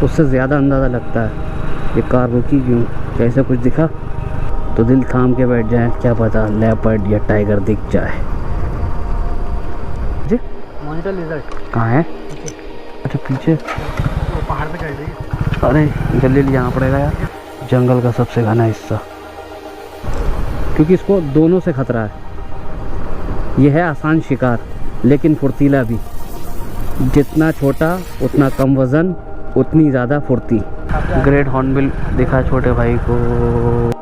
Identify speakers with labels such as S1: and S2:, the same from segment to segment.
S1: उससे ज़्यादा अंदाज़ा लगता है ये कार रुकी क्यों, कैसे कुछ दिखा तो दिल थाम के बैठ जाए, क्या पता लेपर्ड या टाइगर दिख जाए। जी
S2: मॉनिटर लिजर्ड
S1: कहाँ है?
S2: पीछे,
S1: अच्छा पीछे,
S2: वो पहाड़ पे चढ़ रही है।
S1: अरे जल्दी ले जाना पड़ेगा यार, जंगल का सबसे घना हिस्सा, क्योंकि इसको दोनों से खतरा है। यह है आसान शिकार लेकिन फुर्तीला भी, जितना छोटा उतना कम वज़न उतनी ज़्यादा फुर्ती। ग्रेट हॉर्नबिल दिखा छोटे भाई को।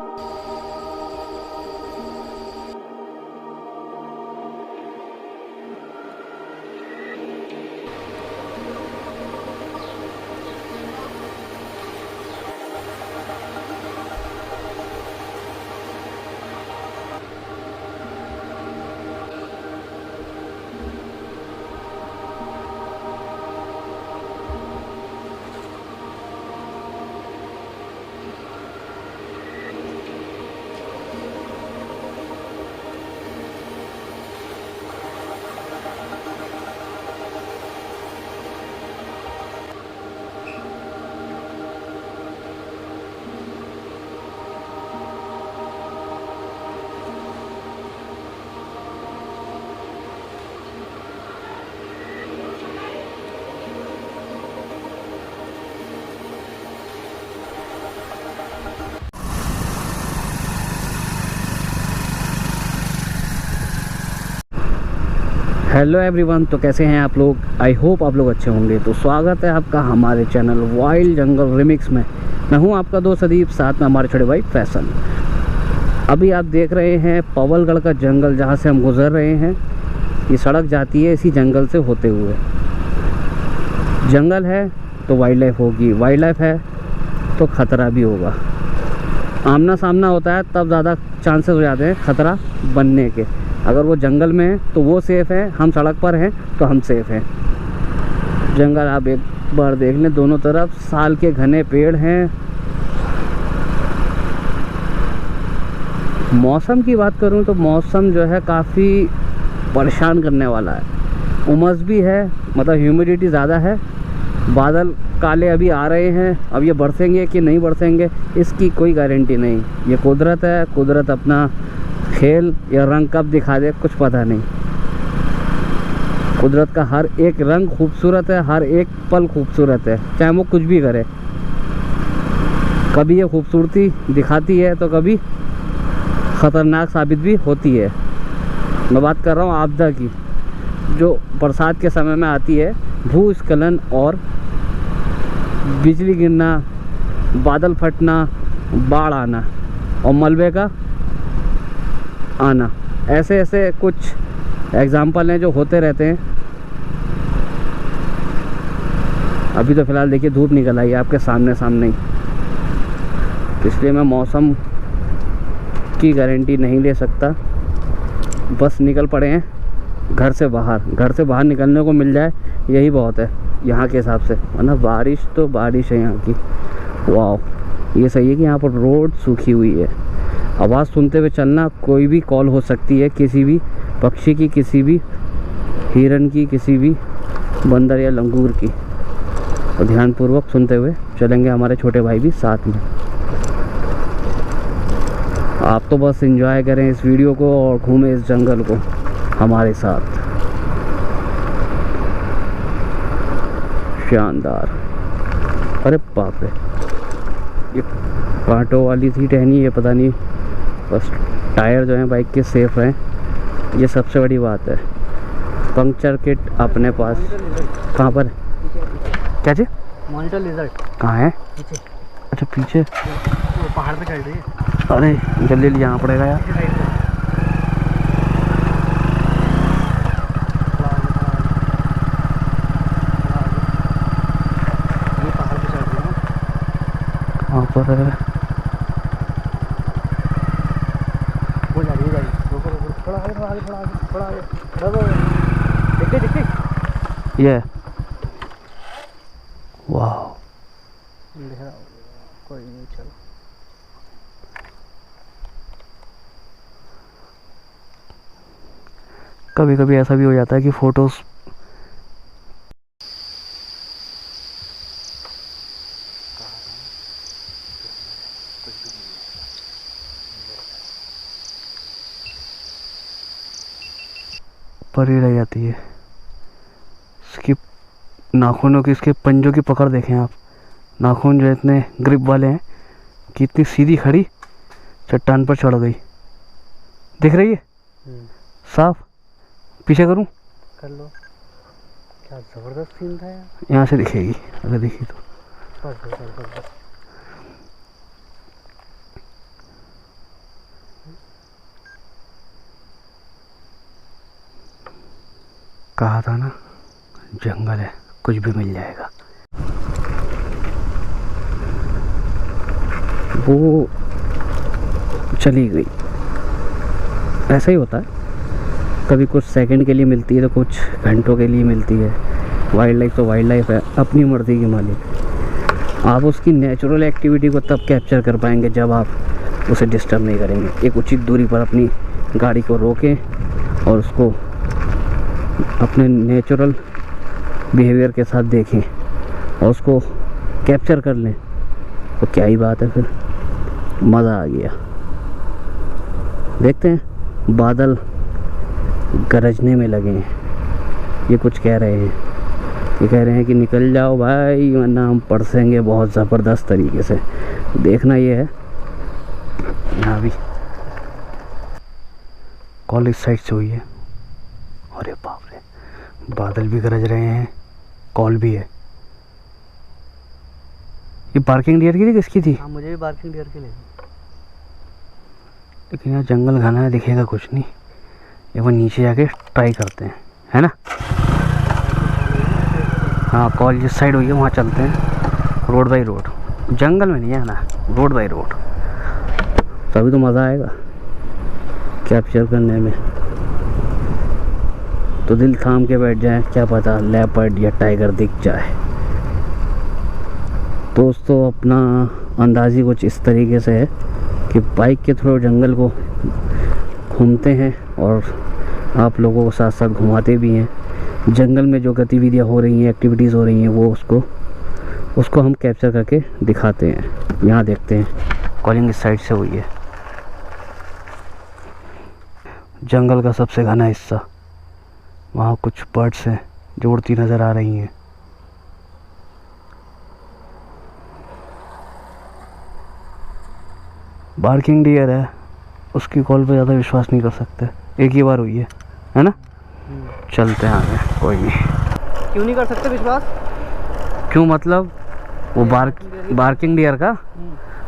S1: हेलो एवरीवन, तो कैसे हैं आप लोग? आई होप आप लोग अच्छे होंगे। तो स्वागत है आपका हमारे चैनल वाइल्ड जंगल रिमिक्स में। मैं हूं आपका दोस्त अदीप, साथ में हमारे छोटे भाई फैसल। अभी आप देख रहे हैं पवलगढ़ का जंगल, जहां से हम गुजर रहे हैं। ये सड़क जाती है इसी जंगल से होते हुए। जंगल है तो वाइल्ड लाइफ होगी, वाइल्ड लाइफ है तो ख़तरा भी होगा। आमना सामना होता है तब ज़्यादा चांसेस हो जाते हैं ख़तरा बनने के। अगर वो जंगल में है तो वो सेफ़ है, हम सड़क पर हैं तो हम सेफ़ हैं। जंगल आप एक बार देख लें, दोनों तरफ साल के घने पेड़ हैं। मौसम की बात करूं तो मौसम जो है काफ़ी परेशान करने वाला है। उमस भी है, मतलब ह्यूमिडिटी ज़्यादा है। बादल काले अभी आ रहे हैं, अब ये बरसेंगे कि नहीं बरसेंगे इसकी कोई गारंटी नहीं। ये कुदरत है, कुदरत अपना खेल या रंग कब दिखा दे कुछ पता नहीं। कुदरत का हर एक रंग खूबसूरत है, हर एक पल खूबसूरत है, चाहे वो कुछ भी करे। कभी ये खूबसूरती दिखाती है तो कभी ख़तरनाक साबित भी होती है। मैं बात कर रहा हूँ आपदा की, जो बरसात के समय में आती है। भूस्खलन और बिजली गिरना, बादल फटना, बाढ़ आना और मलबे का आना, ऐसे ऐसे कुछ एग्जाम्पल हैं जो होते रहते हैं। अभी तो फ़िलहाल देखिए धूप निकल आई है आपके सामने सामने ही, इसलिए मैं मौसम की गारंटी नहीं ले सकता। बस निकल पड़े हैं घर से बाहर, घर से बाहर निकलने को मिल जाए यही बहुत है यहाँ के हिसाब से, वरना बारिश तो बारिश है यहाँ की। वाह, ये सही है कि यहाँ पर रोड सूखी हुई है। आवाज़ सुनते हुए चलना, कोई भी कॉल हो सकती है, किसी भी पक्षी की, किसी भी हिरन की, किसी भी बंदर या लंगूर की। और ध्यानपूर्वक सुनते हुए चलेंगे, हमारे छोटे भाई भी साथ में। आप तो बस एंजॉय करें इस वीडियो को और घूमें इस जंगल को हमारे साथ। शानदार। अरे बाप रे, ये कांटों वाली थी टहनी, ये पता नहीं, बस टायर जो हैं बाइक के सेफ़ हैं, ये सबसे बड़ी बात है। पंक्चर किट अपने पास। कहाँ पर? क्या जी?
S2: मॉनिटर लिजर्ड
S1: कहाँ है?
S2: पीछे,
S1: अच्छा पीछे,
S2: वो पहाड़ पे चढ़ रही है।
S1: अरे जल्दी ले जाना पड़ेगा यार।
S2: ये पहाड़ पे चढ़ रही है ना,
S1: कहाँ पर है?
S2: वो जा रही है, रुको रुको, थोड़ा आगे, थोड़ा आगे, थोड़ा आगे, थोड़ा आगे, दिखती दिखती
S1: ये वाह,
S2: दिख रहा होगा, कोई नहीं, चलो।
S1: कभी कभी ऐसा भी हो जाता है कि फ़ोटोज़
S2: कुछ भी नहीं है।
S1: परी रह जाती है इसकी नाखूनों की, इसके पंजों की पकड़ देखें आप। नाखून जो इतने ग्रिप वाले हैं कि इतनी सीधी खड़ी चट्टान पर चढ़ गई। दिख रही है साफ? पीछे करूं?
S2: कर लो। क्या ज़बरदस्त सीन था यार।
S1: यहाँ से दिखेगी अगर दिखी तो।
S2: बस।
S1: कहा था ना, जंगल है, कुछ भी मिल जाएगा। वो चली गई। ऐसा ही होता है, कभी कुछ सेकंड के लिए मिलती है तो कुछ घंटों के लिए मिलती है। वाइल्ड लाइफ तो वाइल्ड लाइफ है, अपनी मर्जी की मालिक। आप उसकी नेचुरल एक्टिविटी को तब कैप्चर कर पाएंगे जब आप उसे डिस्टर्ब नहीं करेंगे। एक उचित दूरी पर अपनी गाड़ी को रोकें और उसको अपने नेचुरल बिहेवियर के साथ देखें और उसको कैप्चर कर लें तो क्या ही बात है, फिर मज़ा आ गया। देखते हैं, बादल गरजने में लगे हैं। ये कुछ कह रहे हैं, ये कह रहे हैं कि निकल जाओ भाई वरना हम परसेंगे बहुत ज़बरदस्त तरीके से। देखना ये है, यहाँ भी कॉल इस साइड से हुई है। अरे बाप रे, बादल भी गरज रहे हैं, कॉल भी है। ये बार्किंग डियर की थी, किसकी थी?
S2: हाँ, मुझे भी बार्किंग डियर की लगी।
S1: लेकिन यहाँ जंगल घना है, दिखेगा कुछ नहीं। एक बार नीचे जाके ट्राई करते हैं, है ना? हाँ, कॉल जिस साइड हुई है वहाँ चलते हैं। रोड बाई रोड, जंगल में नहीं है ना, रोड बाई रोड, तभी तो मज़ा आएगा कैप्चर करने में। तो दिल थाम के बैठ जाए, क्या पता लेपर्ड या टाइगर दिख जाए। दोस्तों, अपना अंदाज़ी कुछ इस तरीके से है कि बाइक के थ्रू जंगल को घूमते हैं और आप लोगों को साथ साथ घुमाते भी हैं। जंगल में जो गतिविधियाँ हो रही हैं, एक्टिविटीज़ हो रही हैं, वो उसको हम कैप्चर करके दिखाते हैं। यहाँ देखते हैं, कॉलिंग इस साइड से हुई है। जंगल का सबसे घना हिस्सा, वहाँ कुछ बर्ड्स हैं जो उड़ती नज़र आ रही हैं। बार्किंग डियर है, उसकी कॉल पे ज़्यादा विश्वास नहीं कर सकते। एक ही बार हुई है ना? चलते हैं आगे, कोई नहीं।
S2: क्यों नहीं कर सकते विश्वास?
S1: क्यों मतलब? वो बार्किंग डियर का,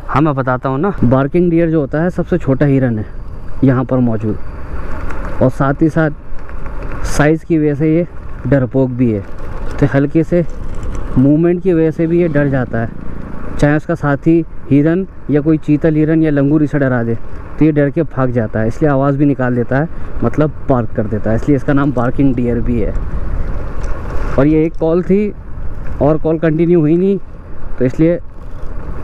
S1: हाँ मैं बताता हूँ ना। बार्किंग डियर जो होता है सबसे छोटा हिरन है यहाँ पर मौजूद, और साथ ही साथ साइज़ की वजह से ये डरपोक भी है। तो हल्के से मूवमेंट की वजह से भी ये डर जाता है। चाहे उसका साथी हिरन या कोई चीतल हिरन या लंगूर इसे डरा दे तो ये डर के भाग जाता है, इसलिए आवाज़ भी निकाल देता है, मतलब बार्क कर देता है, इसलिए इसका नाम बार्किंग डियर भी है। और ये एक कॉल थी और कॉल कंटिन्यू हुई नहीं, तो इसलिए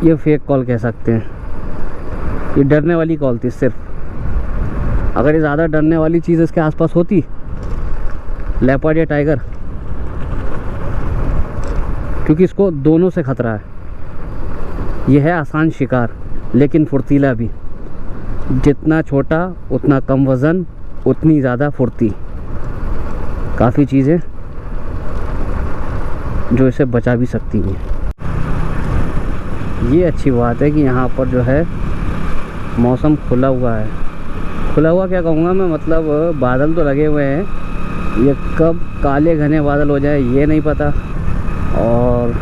S1: ये फेक कॉल कह सकते हैं। ये डरने वाली कॉल थी सिर्फ। अगर ये ज़्यादा डरने वाली चीज़ इसके आसपास होती, लेपर्ड या टाइगर, क्योंकि इसको दोनों से खतरा है। यह है आसान शिकार लेकिन फुर्तीला भी। जितना छोटा उतना कम वज़न, उतनी ज़्यादा फुर्ती। काफ़ी चीज़ें जो इसे बचा भी सकती हैं। ये अच्छी बात है कि यहाँ पर जो है मौसम खुला हुआ है। खुला हुआ क्या कहूँगा मैं, मतलब बादल तो लगे हुए हैं, ये कब काले घने बादल हो जाए ये नहीं पता। और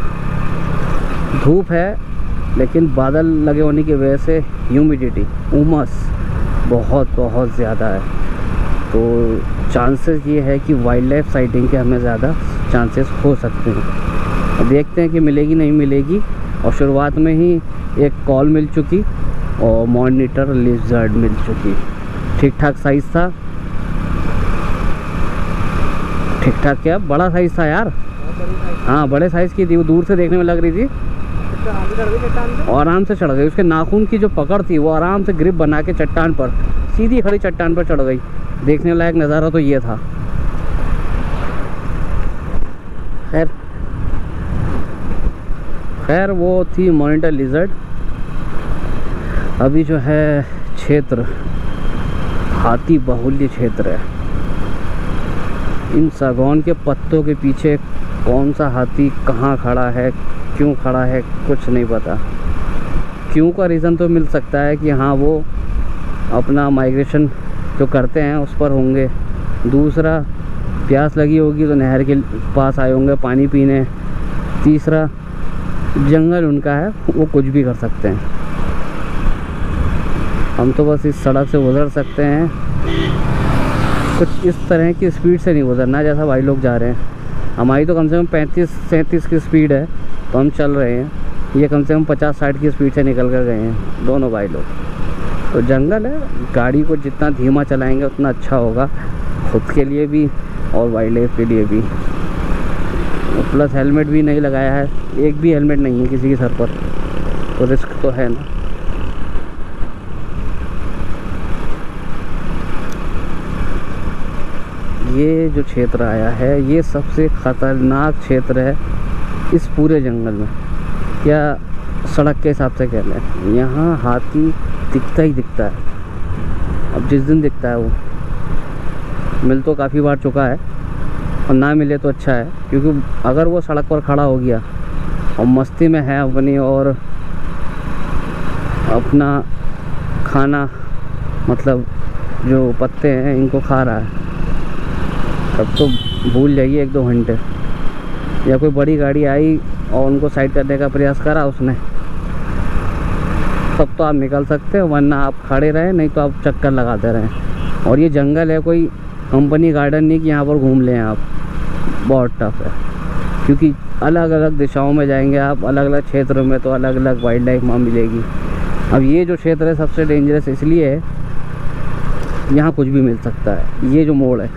S1: धूप है लेकिन बादल लगे होने की वजह से ह्यूमिडिटी, उमस बहुत ज़्यादा है। तो चांसेस ये है कि वाइल्ड लाइफ साइटिंग के हमें ज़्यादा चांसेस हो सकते हैं। अब देखते हैं कि मिलेगी नहीं मिलेगी। और शुरुआत में ही एक कॉल मिल चुकी और मॉनिटर लिजर्ड मिल चुकी। ठीक ठाक साइज़ था, ठीक ठाक क्या बड़ा साइज़ था यार। हाँ, बड़े साइज़ की थी, वो दूर से देखने में लग रही थी। और आराम से चढ़ गई। उसके नाखून की जो पकड़ थी वो आराम से ग्रिप बना के चट्टान पर, सीधी खड़ी चट्टान पर चढ़ गई। देखने लायक नज़ारा तो ये था। खैर वो थी मॉनिटर लिजर्ड। अभी जो है क्षेत्र हाथी बाहुल्य क्षेत्र है। इन सागौन के पत्तों के पीछे कौन सा हाथी कहाँ खड़ा है, क्यों खड़ा है, कुछ नहीं पता। क्यों का रीज़न तो मिल सकता है कि हाँ वो अपना माइग्रेशन जो करते हैं उस पर होंगे। दूसरा, प्यास लगी होगी तो नहर के पास आए होंगे पानी पीने। तीसरा, जंगल उनका है, वो कुछ भी कर सकते हैं। हम तो बस इस सड़क से गुजर सकते हैं, कुछ इस तरह की स्पीड से नहीं गुजरना जैसा भाई लोग जा रहे हैं। हमारी तो कम से कम 35-37 की स्पीड है तो हम चल रहे हैं, ये कम से कम 50-60 की स्पीड से निकल कर गए हैं दोनों भाई लोग। तो जंगल है, गाड़ी को जितना धीमा चलाएंगे उतना अच्छा होगा, खुद के लिए भी और वाइल्ड लाइफ के लिए भी। प्लस हेलमेट भी नहीं लगाया है, एक भी हेलमेट नहीं है किसी के सर पर, तो रिस्क तो है ना। ये जो क्षेत्र आया है ये सबसे ख़तरनाक क्षेत्र है इस पूरे जंगल में, या सड़क के हिसाब से कह लें। यहाँ हाथी दिखता ही दिखता है। अब जिस दिन दिखता है वो मिल तो काफ़ी बार चुका है, और ना मिले तो अच्छा है, क्योंकि अगर वो सड़क पर खड़ा हो गया और मस्ती में है अपनी और अपना खाना मतलब जो पत्ते हैं इनको खा रहा है, तब तो भूल जाइए 1-2 घंटे। या कोई बड़ी गाड़ी आई और उनको साइड करने का प्रयास करा उसने, तब तो आप निकल सकते हो, वरना आप खड़े रहे, नहीं तो आप चक्कर लगाते रहें। और ये जंगल है, कोई कंपनी गार्डन नहीं कि यहाँ पर घूम लें आप। बहुत टफ है, क्योंकि अलग अलग दिशाओं में जाएंगे आप, अलग अलग क्षेत्रों में, तो अलग अलग वाइल्ड लाइफ वहाँ मिलेगी। अब ये जो क्षेत्र है सबसे डेंजरस इसलिए है, यहाँ कुछ भी मिल सकता है। ये जो मोड़ है,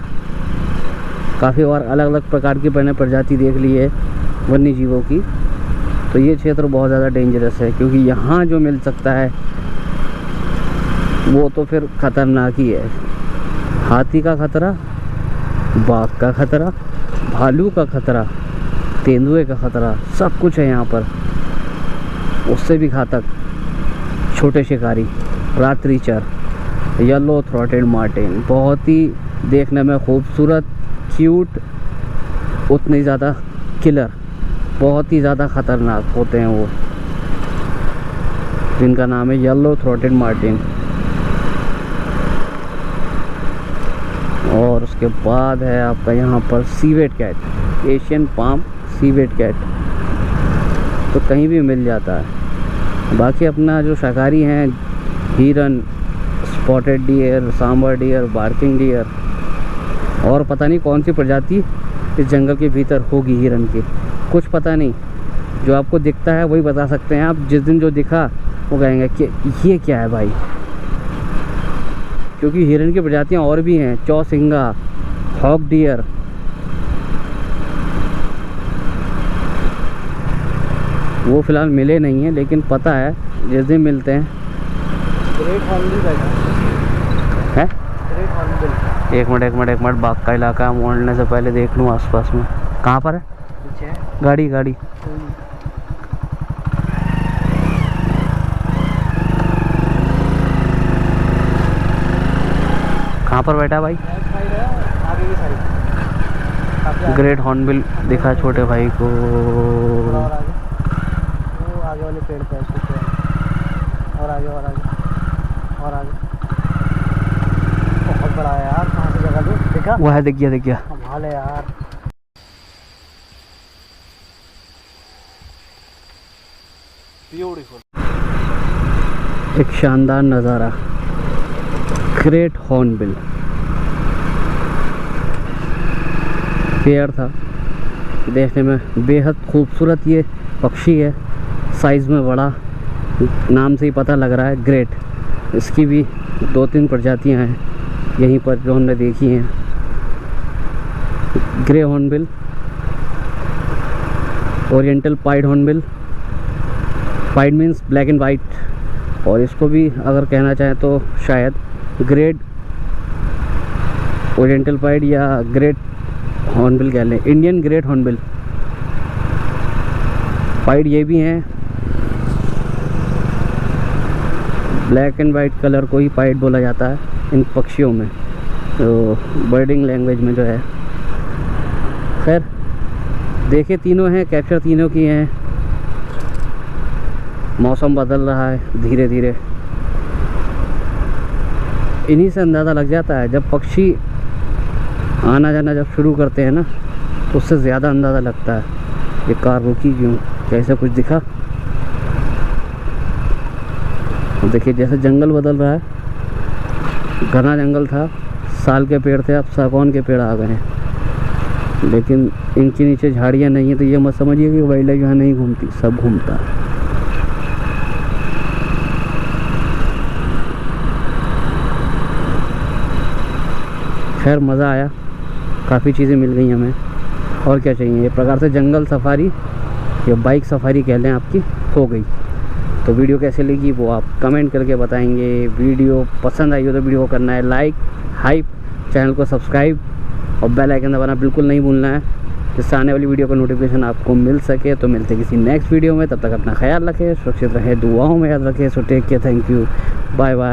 S1: काफ़ी बार अलग अलग प्रकार की मैंने प्रजाति देख ली है वन्य जीवों की, तो ये क्षेत्र बहुत ज़्यादा डेंजरस है, क्योंकि यहाँ जो मिल सकता है वो तो फिर ख़तरनाक ही है। हाथी का खतरा, बाघ का खतरा, भालू का खतरा, तेंदुए का खतरा, सब कुछ है यहाँ पर। उससे भी घातक छोटे शिकारी, रात्रिचर, येलो थ्रोटेड मार्टिन, बहुत ही देखने में खूबसूरत, क्यूट, उतने ज़्यादा किलर, बहुत ही ज़्यादा ख़तरनाक होते हैं वो, जिनका नाम है येलो थ्रोटेड मार्टिन। और उसके बाद है आपका यहाँ पर civet cat, Asian palm civet cat, तो कहीं भी मिल जाता है। बाकी अपना जो शाकाहारी हैं, हिरन, spotted deer, sambar deer, barking deer, और पता नहीं कौन सी प्रजाति इस जंगल के भीतर होगी हिरन की, कुछ पता नहीं। जो आपको दिखता है वही बता सकते हैं आप। जिस दिन जो दिखा वो कहेंगे कि ये क्या है भाई, क्योंकि हिरन की प्रजातियां और भी हैं, चौसिंगा, हॉक डियर, वो फ़िलहाल मिले नहीं हैं, लेकिन पता है जिस दिन मिलते हैं।
S2: ग्रेट हॉर्नबिल
S1: है,
S2: ग्रेट हॉर्नबिल।
S1: एक मिनट बाग का इलाका मोड़ने से पहले देख लूँ आसपास में कहाँ पर है।
S2: पीछे है
S1: गाड़ी कहाँ पर बैठा भाई।
S2: आगे की साइड
S1: ग्रेट हॉर्नबिल दिखा छोटे भाई को।
S2: और आगे वो आगे वाले पेड़ पे है, और आगे और आगे और आगे। बहुत बड़ा है यार, कहाँ से जगह दो देखा।
S1: वो है, दिख गया
S2: कमाल है यार। ब्यूटीफुल,
S1: एक शानदार नज़ारा, ग्रेट हॉर्नबिल पेड़ था, देखने में बेहद खूबसूरत ये पक्षी है, साइज़ में बड़ा, नाम से ही पता लग रहा है ग्रेट। इसकी भी 2-3 प्रजातियां हैं यहीं पर जो हमने देखी हैं। Grey hornbill, oriental pied hornbill, pied means black and white, और इसको भी अगर कहना चाहें तो शायद ग्रेट ओरिएंटल पाइड या ग्रेट हॉर्नबिल कह लें, इंडियन ग्रेट हॉर्नबिल। पाइड ये भी हैं, ब्लैक एंड वाइट कलर को ही पाइड बोला जाता है इन पक्षियों में, तो बर्डिंग लैंग्वेज में जो है। खैर देखे तीनों हैं, कैप्चर तीनों की हैं। मौसम बदल रहा है धीरे धीरे, इन्हीं से अंदाज़ा लग जाता है। जब पक्षी आना जाना जब शुरू करते हैं ना, तो उससे ज़्यादा अंदाज़ा लगता है। ये कार रुकी क्यों, कैसे कुछ दिखा? तो देखिए जैसे जंगल बदल रहा है, घना जंगल था, साल के पेड़ थे, अब सागौन के पेड़ आ गए हैं। लेकिन इनके नीचे झाड़ियाँ नहीं है, तो ये मत समझिए कि वाइल्ड लाइफ यहाँ नहीं घूमती, सब घूमता है। खैर मज़ा आया, काफ़ी चीज़ें मिल गई हमें, और क्या चाहिए। एक प्रकार से जंगल सफारी या बाइक सफारी कह लें आपकी हो गई। तो वीडियो कैसे लगी वो आप कमेंट करके बताएंगे। वीडियो पसंद आई हो तो वीडियो को करना है लाइक, हाइप, चैनल को सब्सक्राइब और बेल आइकन दबाना बिल्कुल नहीं भूलना है, जिससे आने वाली वीडियो का नोटिफिकेशन आपको मिल सके। तो मिलते किसी नेक्स्ट वीडियो में, तब तक अपना ख्याल रखें, सुरक्षित रहें, दुआओं में याद रखें। So take care, thank you, bye bye.